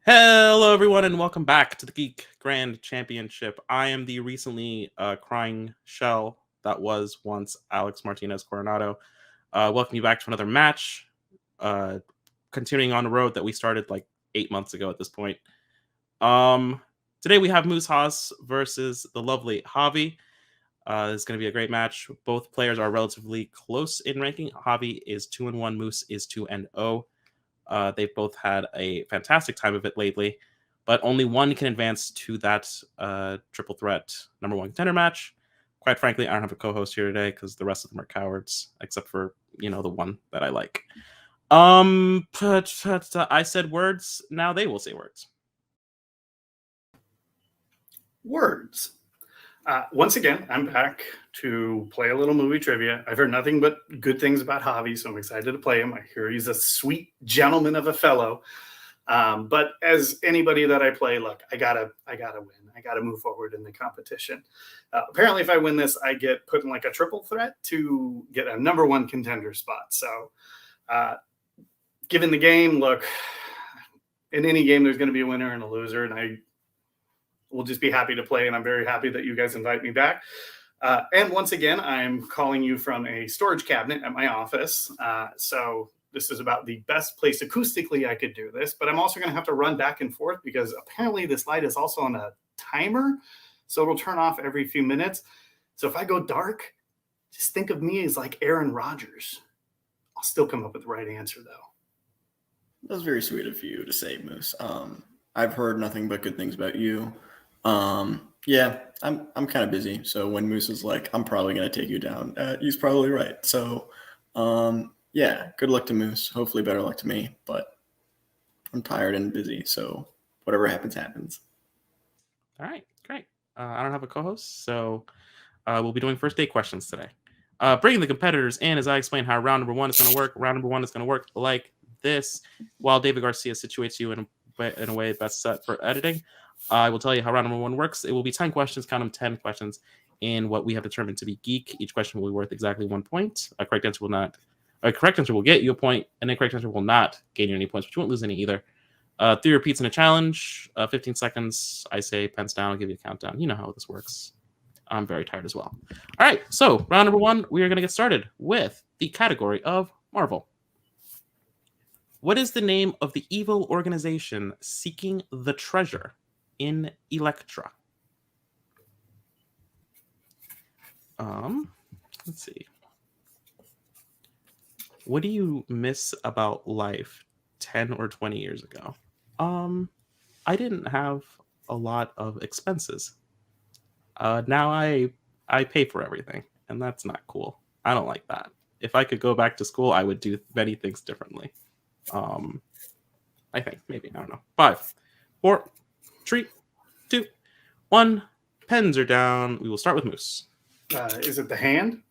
Hello, everyone, and welcome back to the Geek Grand Championship. I am the recently crying shell that was once Alex Martinez Coronado. Welcome you back to another match, continuing on the road that we started like 8 months ago at this point. Today we have Moose Haas versus the lovely Javi. It's going to be a great match. Both players are relatively close in ranking. Javi is 2-1, Moose is 2-0. They've both had a fantastic time of it lately, but only one can advance to that triple threat number one contender match. Quite frankly, I don't have a co-host here today because the rest of them are cowards, except for the one that I like. But I said words. Now they will say words. Words. Once again, I'm back to play a little movie trivia. I've heard nothing but good things about Javi, so I'm excited to play him. I hear he's a sweet gentleman of a fellow. But as anybody that I play, look, I gotta win. I gotta move forward in the competition. Apparently, if I win this, I get put in like a triple threat to get a number one contender spot. So, given the game, look, in any game, there's going to be a winner and a loser, and I will just be happy to play, and I'm very happy that you guys invite me back. And once again, I'm calling you from a storage cabinet at my office. So this is about the best place acoustically I could do this, but I'm also going to have to run back and forth because apparently this light is also on a timer, so it'll turn off every few minutes. So if I go dark, just think of me as like Aaron Rodgers. I'll still come up with the right answer, though. That was very sweet of you to say, Moose. I've heard nothing but good things about you. Yeah, I'm kind of busy. So when Moose is like, I'm probably going to take you down, he's probably right. So, yeah, good luck to Moose. Hopefully better luck to me, but I'm tired and busy. So whatever happens, happens. All right, great. I don't have a co-host, so we'll be doing first day questions today. Bringing the competitors in as I explain how round number one is going to work. Round number one is going to work like this. While David Garcia situates you in a way best set for editing, I will tell you how round number one works. It will be 10 questions, count them 10 questions in what we have determined to be Geek. Each question will be worth exactly 1 point. A correct answer will get you a point, and an incorrect answer will not gain you any points, but you won't lose any either. 3 repeats in a challenge, 15 seconds. I say pens down, I'll give you a countdown. You know how this works. I'm very tired as well. All right, so round number one, we are going to get started with the category of Marvel. What is the name of the evil organization seeking the treasure in Elektra? Let's see. What do you miss about life 10 or 20 years ago? I didn't have a lot of expenses. Now I pay for everything, and that's not cool. I don't like that. If I could go back to school, I would do many things differently. I think maybe, I don't know. 5, 4, 3, 2, 1. Pens are down. We will start with Moose. Is it the hand?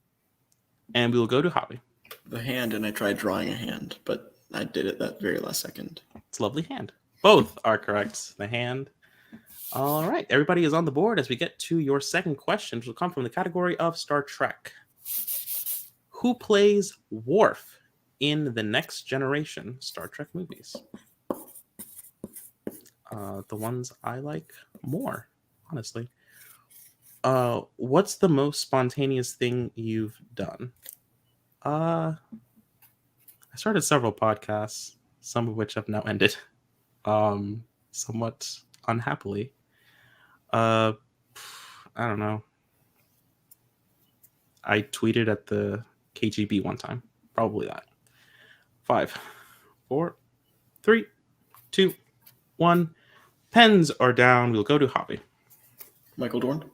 And we will go to Javi. The hand, and I tried drawing a hand, but I did it that very last second. It's a lovely hand. Both are correct. The hand. All right. Everybody is on the board as we get to your second question, which will come from the category of Star Trek. Who plays Worf in the Next Generation Star Trek movies? The ones I like more, honestly. What's the most spontaneous thing you've done? I started several podcasts, some of which have now ended, somewhat unhappily. I don't know. I tweeted at the KGB one time. Probably that. 5, 4, 3, 2, 1. Pens are down. We'll go to Javi. Michael Dorn.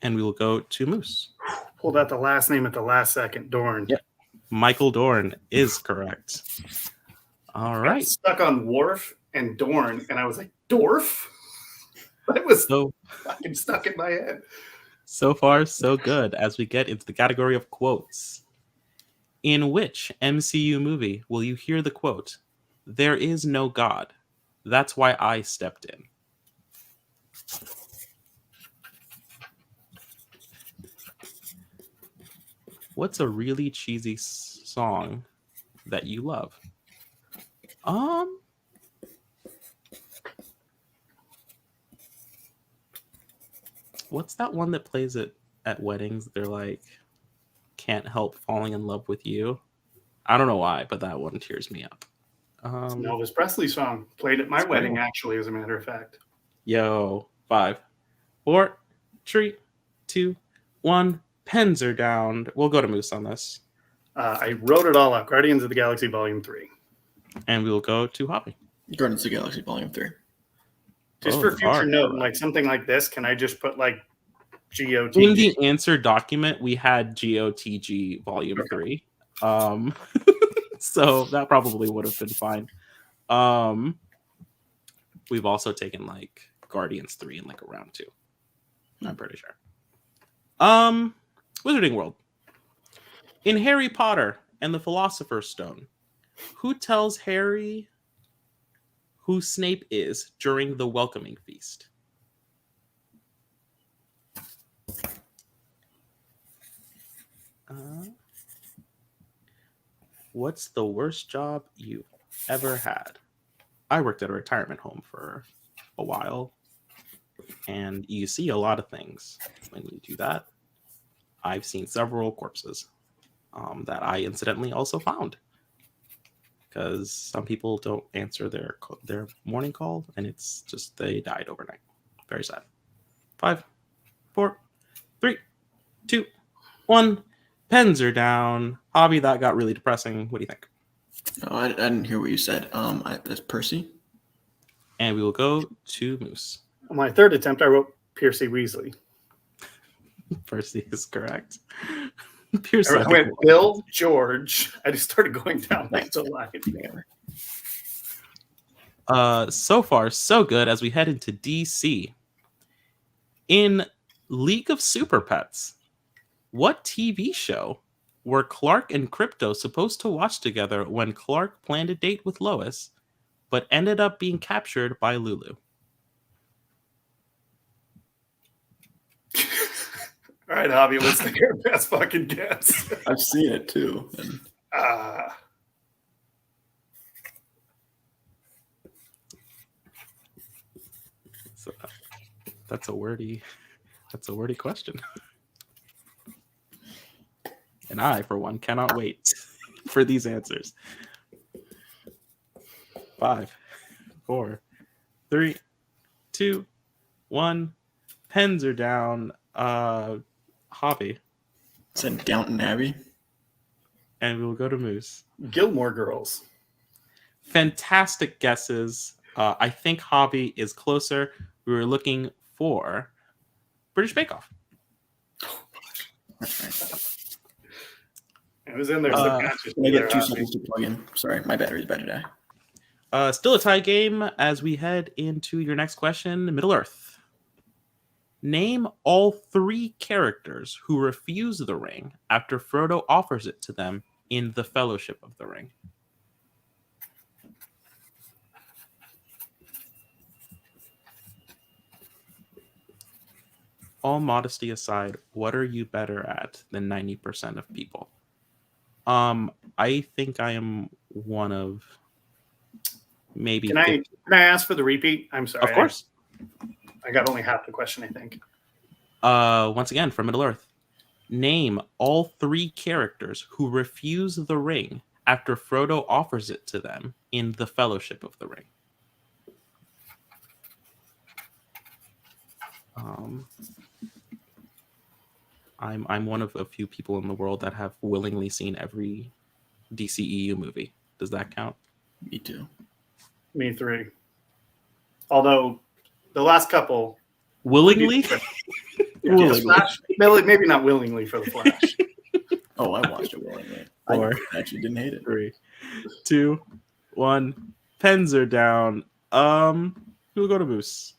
And we will go to Moose. Pulled out the last name at the last second. Dorn. Yep. Michael Dorn is correct. All right. I got stuck on Worf and Dorn, and I was like, Dorf? That was so fucking stuck in my head. So far, so good. As we get into the category of quotes. In which MCU movie will you hear the quote, "There is no God. That's why I stepped in"? What's a really cheesy song that you love? What's that one that plays it at weddings? They're like, can't help falling in love with you. I don't know why, but that one tears me up. It's an Elvis Presley song. Played at my wedding, actually, as a matter of fact. Yo, 5, 4, 3, 2, 1. Pens are down. We'll go to Moose on this. I wrote it all up. Guardians of the Galaxy Volume 3. And we will go to Javi. Guardians of the Galaxy Volume 3. Just for future note, like something like this, can I just put like GOTG? In the answer document, we had GOTG Volume 3. So that probably would have been fine. We've also taken like Guardians 3 in like a round 2. I'm pretty sure. Wizarding World. In Harry Potter and the Philosopher's Stone, who tells Harry who Snape is during the welcoming feast? What's the worst job you've ever had? I worked at a retirement home for a while, and you see a lot of things when you do that. I've seen several corpses that I incidentally also found, because some people don't answer their morning call, and it's just they died overnight. Very sad. 5, 4, 3, 2, 1. Pens are down. Javi, that got really depressing. What do you think? Oh, I didn't hear what you said. That's Percy. And we will go to Moose. On my third attempt, I wrote Percy Weasley. Percy is correct. Pierce I went Bill, George. I just started going down the line. So far, so good as we head into DC. In League of Super Pets, what TV show were Clark and Crypto supposed to watch together when Clark planned a date with Lois, but ended up being captured by Lulu? All right, Javi, let's take our best fucking guess. I've seen it too. So that's a wordy question. And I, for one, cannot wait for these answers. 5, 4, 3, 2, 1. Pens are down. Javi. Said Downton Abbey. And we will go to Moose. Gilmore Girls. Fantastic guesses. I think Javi is closer. We were looking for British Bake Off. It was in there. I get 2 seconds to plug in. Sorry, my battery's about to die. Still a tie game as we head into your next question, Middle Earth. Name all 3 characters who refuse the ring after Frodo offers it to them in the Fellowship of the Ring. All modesty aside, what are you better at than 90% of people? I think I am one of maybe. Can I ask for the repeat? I'm sorry. Of course. I got only half the question, I think. Once again, from Middle Earth. Name all 3 characters who refuse the ring after Frodo offers it to them in the Fellowship of the Ring. I'm one of a few people in the world that have willingly seen every DCEU movie. Does that count? Me too. Me 3. Although the last couple willingly. Flash, maybe not willingly for the Flash. Oh, I watched it willingly. I actually didn't hate it. 3, 2, 1. Pens are down. We'll go to Moose.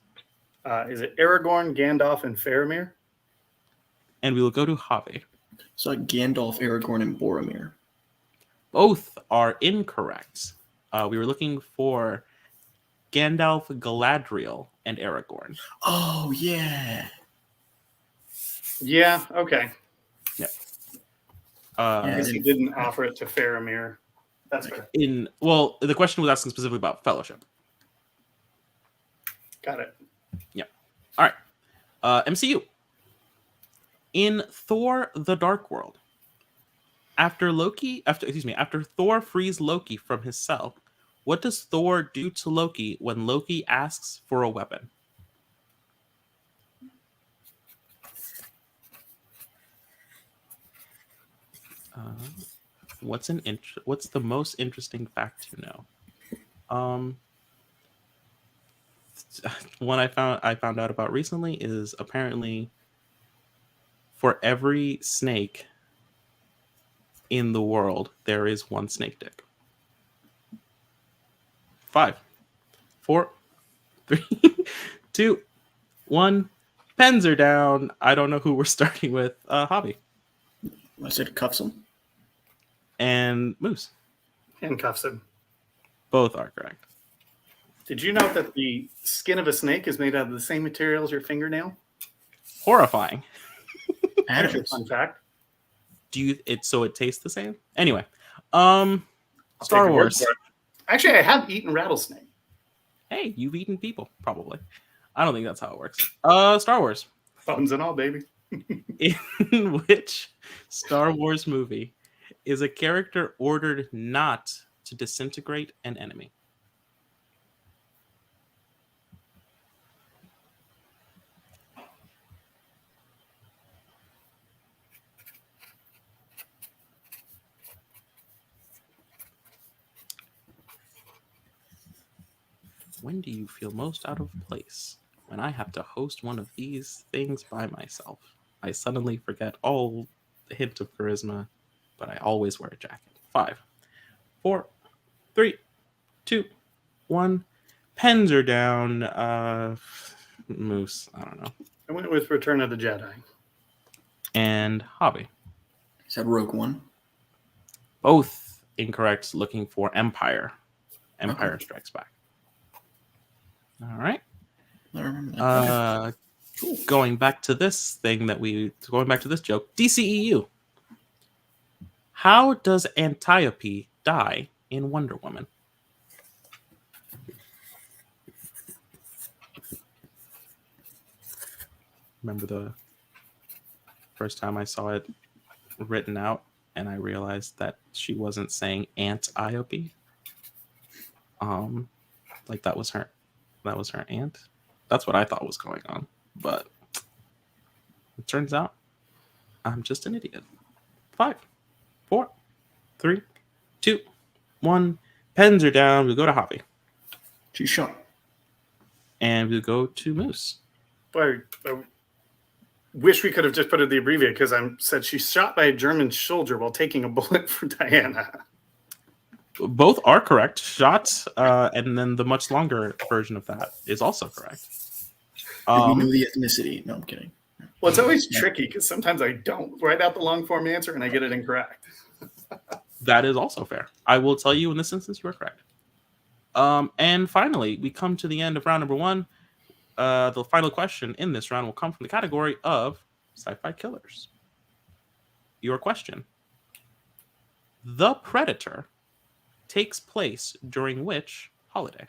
Is it Aragorn, Gandalf, and Faramir? And we will go to Javi. So Gandalf, Aragorn, and Boromir. Both are incorrect. We were looking for Gandalf, Galadriel, and Aragorn. Oh, yeah. Yeah, okay. Yeah. I guess he didn't offer it to Faramir. That's fair. The question was asking specifically about Fellowship. Got it. Yeah. All right. MCU. In Thor: The Dark World, after Thor frees Loki from his cell, what does Thor do to Loki when Loki asks for a weapon? What's the most interesting fact to know? One I found out about recently is apparently for every snake in the world, there is one snake dick. 5, 4, 3, 2, 1. Pens are down. I don't know who we're starting with. Javi. I said cuffs him. And Moose. Handcuffs him. Both are correct. Did you know that the skin of a snake is made out of the same material as your fingernail? Horrifying. Actually, fun fact. So it tastes the same? Anyway. I'll Star take your word Wars. for it. Actually, I have eaten rattlesnake. Hey, you've eaten people, probably. I don't think that's how it works. Star Wars. Bones and all, baby. In which Star Wars movie is a character ordered not to disintegrate an enemy? When do you feel most out of place? When I have to host one of these things by myself. I suddenly forget all the hint of charisma, but I always wear a jacket. 5, 4, 3, 2, 1. Pens are down. Moose, I don't know. I went with Return of the Jedi. And Javi. Said Rogue One. Both incorrect, looking for Empire. Empire Strikes Back. All right. I remember that. Going back to this joke, DCEU. How does Antiope die in Wonder Woman? Remember the first time I saw it written out and I realized that she wasn't saying Antiope. Like that was her aunt. That's what I thought was going on. But it turns out I'm just an idiot. 5, 4, 3, 2, 1. Pens are down. We'll go to Javi. She's shot. And we'll go to Moose. Boy, I wish we could have just put it the abbreviate because I said she's shot by a German soldier while taking a bullet for Diana. Both are correct. Shot, and then the much longer version of that is also correct. Did we know the ethnicity? No, I'm kidding. Well, it's always tricky because sometimes I don't write out the long form answer and I get it incorrect. That is also fair. I will tell you in this instance you are correct. And finally, we come to the end of round number 1. The final question in this round will come from the category of sci-fi killers. Your question. The Predator takes place during which holiday?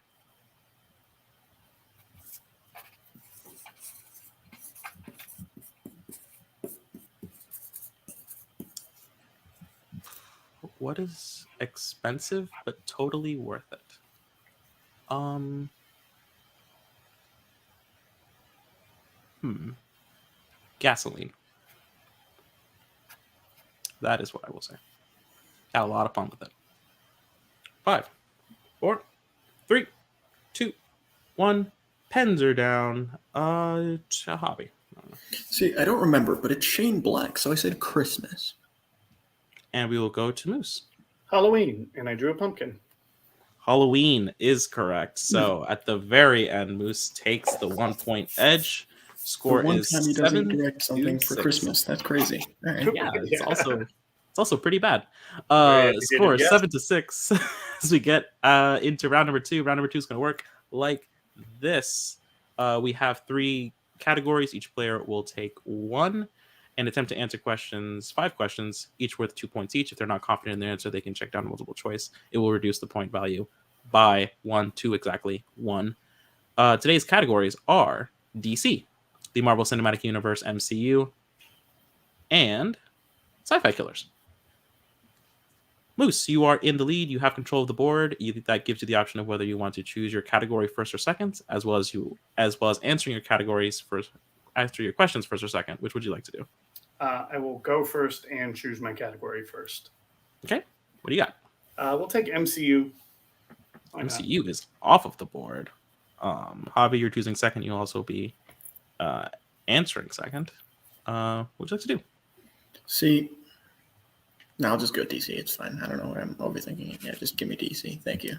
What is expensive but totally worth it? Gasoline. That is what I will say. Had a lot of fun with it. 5, 4, 3, 2, 1. Pens are down. Javi. See, I don't remember, but it's Shane Black, so I said Christmas. And we will go to Moose. Halloween, and I drew a pumpkin. Halloween is correct. So at the very end, Moose takes the 1-point edge. Score the one is time he doesn't 7 direct something for 6. Christmas. That's crazy. All right. Yeah, it's also pretty bad. Right, Score is yeah. 7-6 as we get into round number 2. Round number 2 is going to work like this. We have 3 categories. Each player will take 1 and attempt to answer 5 questions, each worth 2 points each. If they're not confident in their answer, they can check down multiple choice. It will reduce the point value by 1 to exactly 1. Today's categories are DC, the Marvel Cinematic Universe, MCU, and sci-fi killers. Moose, you are in the lead. You have control of the board. That gives you the option of whether you want to choose your category first or second, as well as answering your categories first, answer your questions first or second. Which would you like to do? I will go first and choose my category first. Okay. What do you got? We'll take MCU. Why not? MCU is off of the board. Javi, you're choosing second. You'll also be answering second. What would you like to do? See, no, I'll just go DC. It's fine. I don't know what I'm overthinking it. Yeah, just give me DC. Thank you.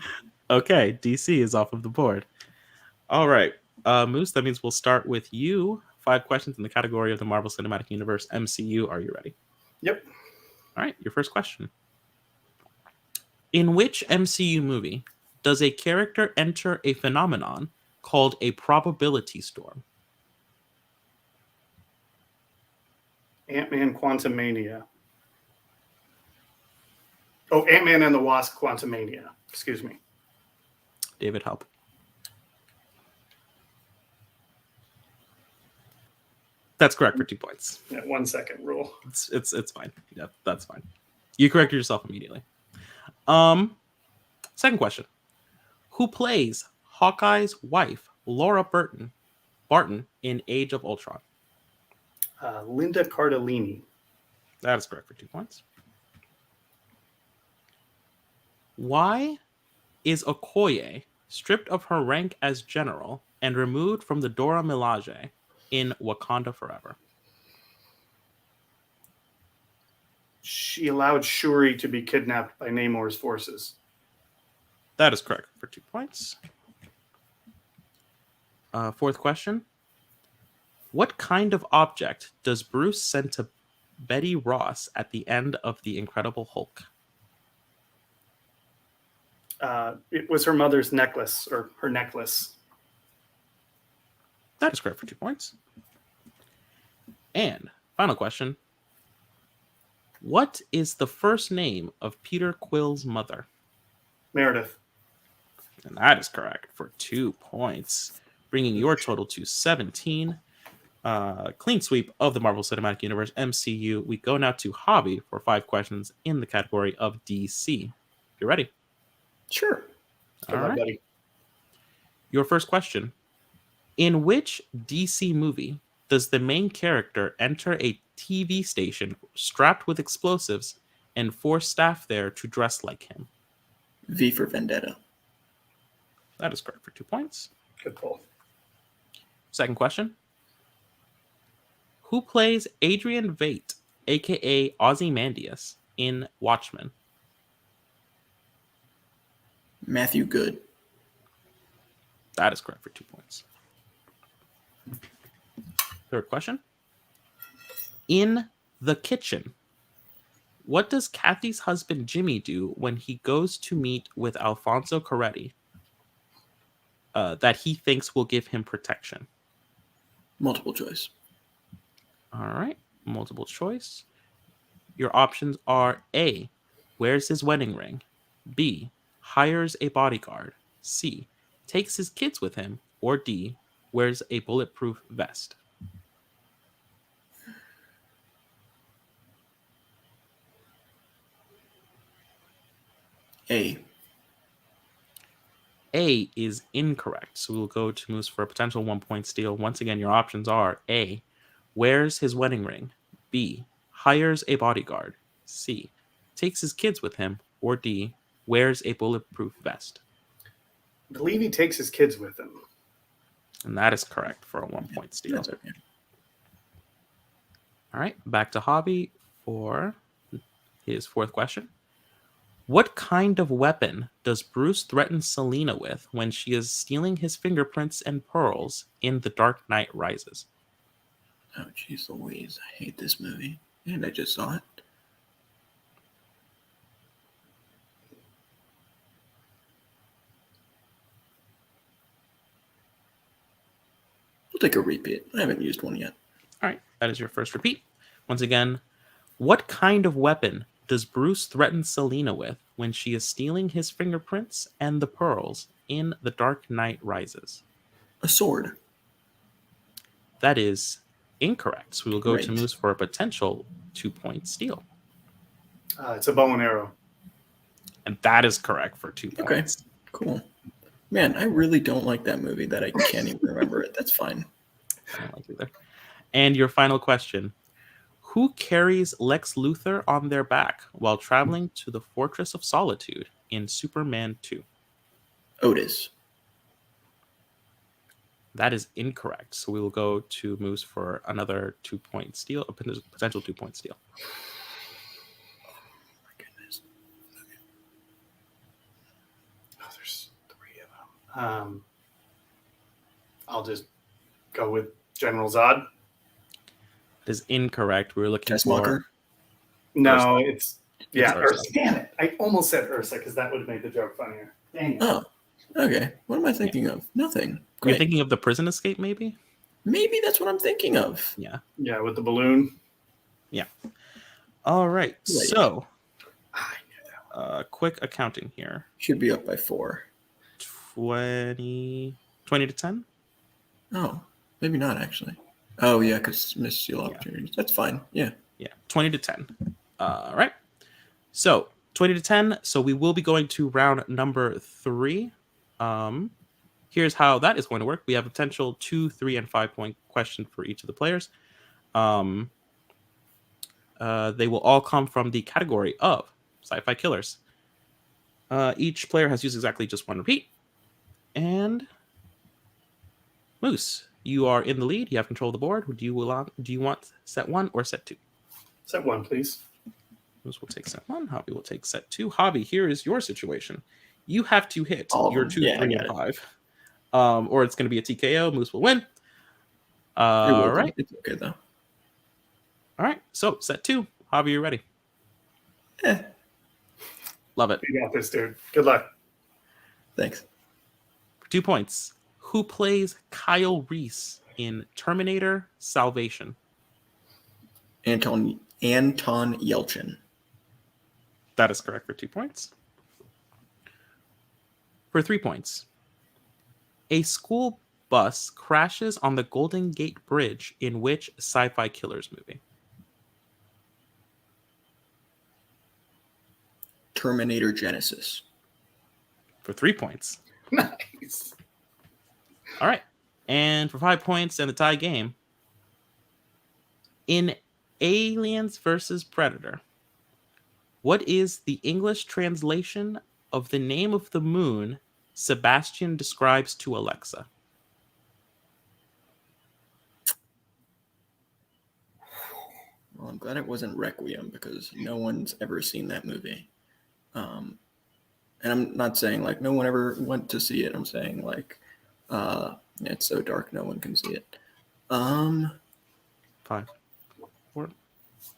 Okay, DC is off of the board. All right, Moose, that means we'll start with you. 5 questions in the category of the Marvel Cinematic Universe, MCU. Are you ready? Yep. All right, your first question. In which MCU movie does a character enter a phenomenon called a probability storm? Ant-Man Quantumania. Oh, Ant-Man and the Wasp Quantumania. Excuse me. David, help. That's correct for 2 points. Yeah, 1 second rule. It's fine. Yeah, that's fine. You corrected yourself immediately. Second question. Who plays Hawkeye's wife, Laura Barton, in Age of Ultron? Linda Cardellini. That is correct for 2 points. Why is Okoye stripped of her rank as general and removed from the Dora Milaje in Wakanda Forever? She allowed Shuri to be kidnapped by Namor's forces. That is correct for 2 points. Fourth question. What kind of object does Bruce send to Betty Ross at the end of The Incredible Hulk? It was her mother's necklace, or her necklace. That is correct for 2 points. And final question. What is the first name of Peter Quill's mother? Meredith. And that is correct for 2 points, bringing your total to 17. Clean sweep of the Marvel Cinematic Universe, MCU. We go now to Javi for 5 questions in the category of DC. You ready? Sure. Good All luck, right. buddy. Your first question. In which DC movie does the main character enter a TV station strapped with explosives and force staff there to dress like him? V for Vendetta. That is correct for 2 points. Good pull. Second question. Who plays Adrian Veidt, aka Ozymandias, in Watchmen? Matthew Good. That is correct for 2 points. Third question. In The Kitchen, what does Kathy's husband Jimmy do when he goes to meet with Alfonso Cuarón that he thinks will give him protection? Multiple choice. All right, multiple choice. Your options are A, wears his wedding ring, B, hires a bodyguard, C, takes his kids with him, or D, wears a bulletproof vest. A. A is incorrect, so we'll go to Moose for a potential 1 point steal. Once again, your options are A, wears his wedding ring, B, hires a bodyguard, C, takes his kids with him, or D, wears a bulletproof vest. I believe he takes his kids with him. And that is correct for a 1 point steal. That's okay. All right, back to Javi for his fourth question. What kind of weapon does Bruce threaten Selina with when she is stealing his fingerprints and pearls in The Dark Knight Rises? Oh, jeez Louise. I hate this movie. And I just saw it. We'll take a repeat. I haven't used one yet. All right, that is your first repeat. Once again, what kind of weapon does Bruce threaten Selina with when she is stealing his fingerprints and the pearls in The Dark Knight Rises? A sword. That is incorrect. So we will go to Great. Moose for a potential 2-point steal. It's a bow and arrow. And that is correct for 2 Okay. points. Cool. Man, I really don't like that movie that I can't even remember it. That's fine. I don't like either. And your final question. Who carries Lex Luthor on their back while traveling to the Fortress of Solitude in Superman 2? Otis. That is incorrect. So we will go to Moose for another 2-point steal, a potential 2-point steal. My goodness. Oh, there's 3 of them. I'll just go with General Zod. It is incorrect. We were looking Tessmacher. for... No, Ursa. it's Ursa. Ursa. Damn it! I almost said Ursa because that would have made the joke funnier. Dang it. Oh, okay. What am I thinking of? Nothing. You're Great. thinking of the prison escape, maybe? Maybe that's what I'm thinking of. Yeah. Yeah, with the balloon. All right. Right. So, I knew that. quick accounting here. Should be up by 4. 20 to 10? Oh, maybe not actually. Oh yeah, because missed steal opportunities. That's fine. Yeah. Yeah, 20 to 10. All right. So 20 to 10. So we will be going to round number 3. Here's how that is going to work. We have a potential 2, 3, and 5-point question for each of the players. They will all come from the category of sci-fi killers. Each player has used exactly just 1 repeat. And Moose, you are in the lead. You have control of the board. Do you want set 1 or set 2? Set 1, please. Moose will take set 1. Javi will take set 2. Javi, here is your situation. You have to hit All of your them. 2, Yeah, I 3, got and it. 5. Or it's going to be a TKO. Moose will win. It will All be. right. It's okay though. All right. So set 2. Javi, you're ready. Eh, Love it. You got this, dude. Good luck. thanks. For 2 points. Who plays Kyle Reese in Terminator Salvation? Anton Yelchin. That is correct for 2 points. For 3 points. A school bus crashes on the Golden Gate Bridge in which sci-fi killers movie? Terminator Genesis. For 3 points. Nice. All right. And for 5 points and the tie game, in Aliens versus Predator, what is the English translation of the name of the moon Sebastian describes to Alexa? Well, I'm glad it wasn't Requiem because no one's ever seen that movie. And I'm not saying like no one ever went to see it. I'm saying like it's so dark no one can see it. 5, 4,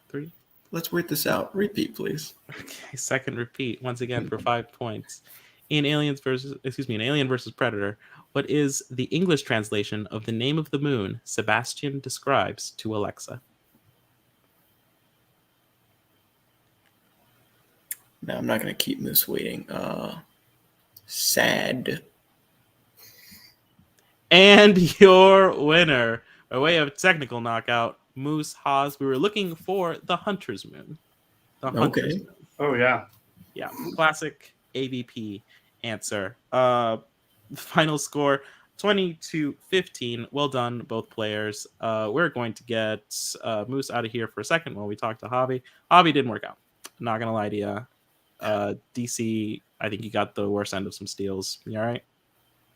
3. Let's wait this out. Repeat, please. Okay, second repeat once again for 5 points. In Alien versus Predator, what is the English translation of the name of the moon Sebastian describes to Alexa? No, I'm not going to keep Moose waiting. Sad. And your winner, by way of technical knockout, Moose Haas. We were looking for the Hunter's Moon. The Hunter's Okay. Moon. Oh, yeah. Yeah, classic AVP answer. Final score 20-15. Well done, both players. We're going to get Moose out of here for a second while we talk to Javi. Javi didn't work out. Not gonna lie to you. DC, I think you got the worst end of some steals. You all right?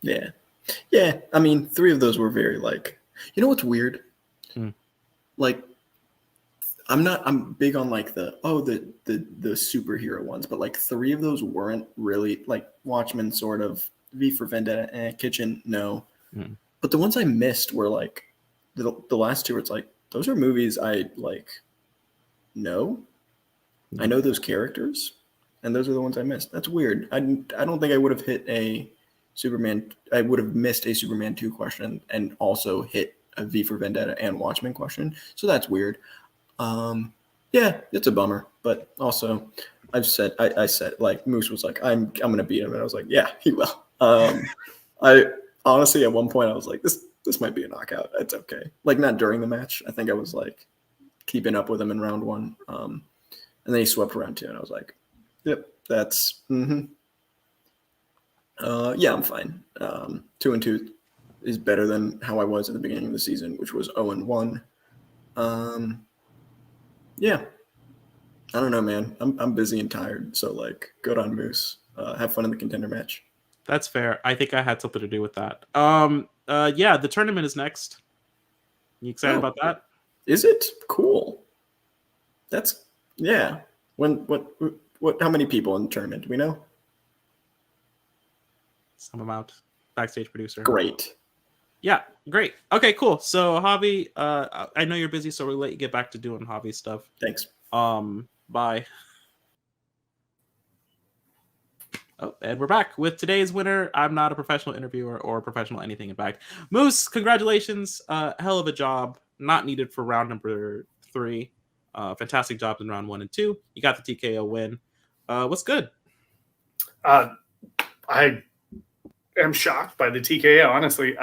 Yeah. Yeah. I mean, 3 of those were very like, you know what's weird? Like, I'm big on like the superhero ones, but like 3 of those weren't really like Watchmen sort of, V for Vendetta, Kitchen, no. But the ones I missed were like the last 2 where it's like, those are movies I like know. I know those characters, and those are the ones I missed. That's weird. I don't think I would have hit a Superman. I would have missed a Superman 2 question and also hit a V for Vendetta and Watchmen question. So that's weird. Yeah, it's a bummer. But also, I said like Moose was like, I'm gonna beat him, and I was like, yeah, he will. I honestly at one point I was like, this this might be a knockout. It's okay. Like, not during the match. I think I was like keeping up with him in round 1. And then he swept round 2, and I was like, yep, that's yeah, I'm fine. 2-2 is better than how I was at the beginning of the season, which was 0-1. Yeah. I don't know, man. I'm busy and tired, so like, good on Moose. Have fun in the contender match. That's fair. I think I had something to do with that. Yeah, the tournament is next. You excited about that? Is it? Cool. That's yeah. What how many people in the tournament? Do we know? Some amount. Backstage producer. Great. Yeah, great. Okay, cool. So Javi, I know you're busy, so we'll let you get back to doing Javi stuff. Thanks. Bye. Oh, and we're back with today's winner. I'm not a professional interviewer or professional anything. In fact, Moose, congratulations. Hell of a job. Not needed for round number 3. Fantastic job in round 1 and 2. You got the TKO win. What's good? I am shocked by the TKO, honestly.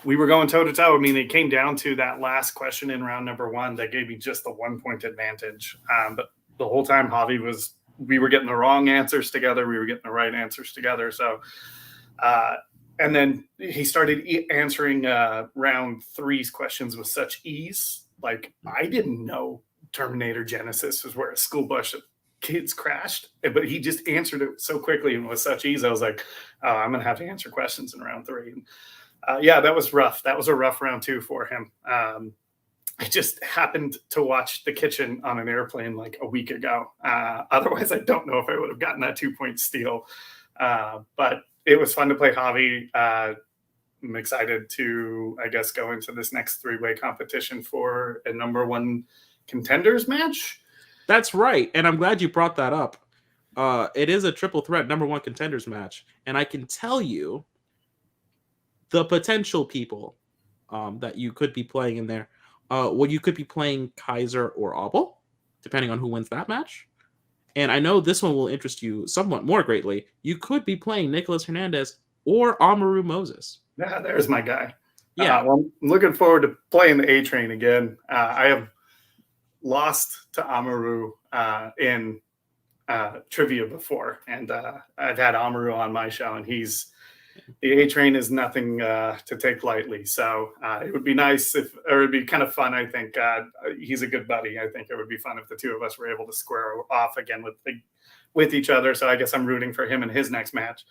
We were going toe-to-toe. I mean, it came down to that last question in round number 1 that gave me just the 1-point advantage. But the whole time, Javi we were getting the wrong answers together. We were getting the right answers together. So, and then he started answering round 3's questions with such ease. Like, I didn't know Terminator Genesis was where a school bus of kids crashed, but he just answered it so quickly and with such ease. I was like, oh, I'm going to have to answer questions in round 3. And, yeah, that was rough. That was a rough round 2 for him. I just happened to watch The Kitchen on an airplane like a week ago. Otherwise, I don't know if I would have gotten that 2-point steal. But it was fun to play Javi. I'm excited to, I guess, go into this next 3-way competition for a number 1 contenders match. That's right. And I'm glad you brought that up. It is a triple threat number 1 contenders match. And I can tell you the potential people that you could be playing in there. Well, you could be playing Kaiser or Abel, depending on who wins that match. And I know this one will interest you somewhat more greatly. You could be playing Nicholas Hernandez or Amaru Moses. Yeah, there's my guy. Yeah. Well, I'm looking forward to playing the A-Train again. I have lost to Amaru in trivia before, and I've had Amaru on my show, and the A-Train is nothing to take lightly. So it would be nice or it'd be kind of fun. I think he's a good buddy. I think it would be fun if the two of us were able to square off again with each other. So I guess I'm rooting for him in his next match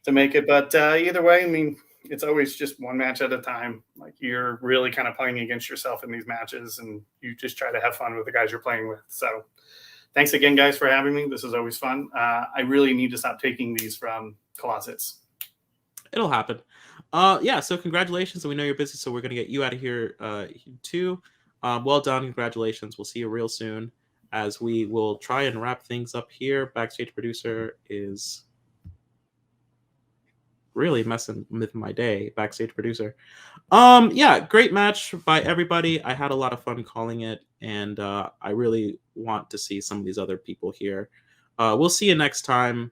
to make it. But either way, I mean, it's always just one match at a time. Like, you're really kind of playing against yourself in these matches, and you just try to have fun with the guys you're playing with. So thanks again, guys, for having me. This is always fun. I really need to stop taking these from closets. It'll happen. Yeah, so congratulations. We know you're busy, so we're going to get you out of here too. Well done. Congratulations. We'll see you real soon as we will try and wrap things up here. Backstage producer is really messing with my day. Backstage producer. Yeah, great match by everybody. I had a lot of fun calling it, and I really want to see some of these other people here. We'll see you next time.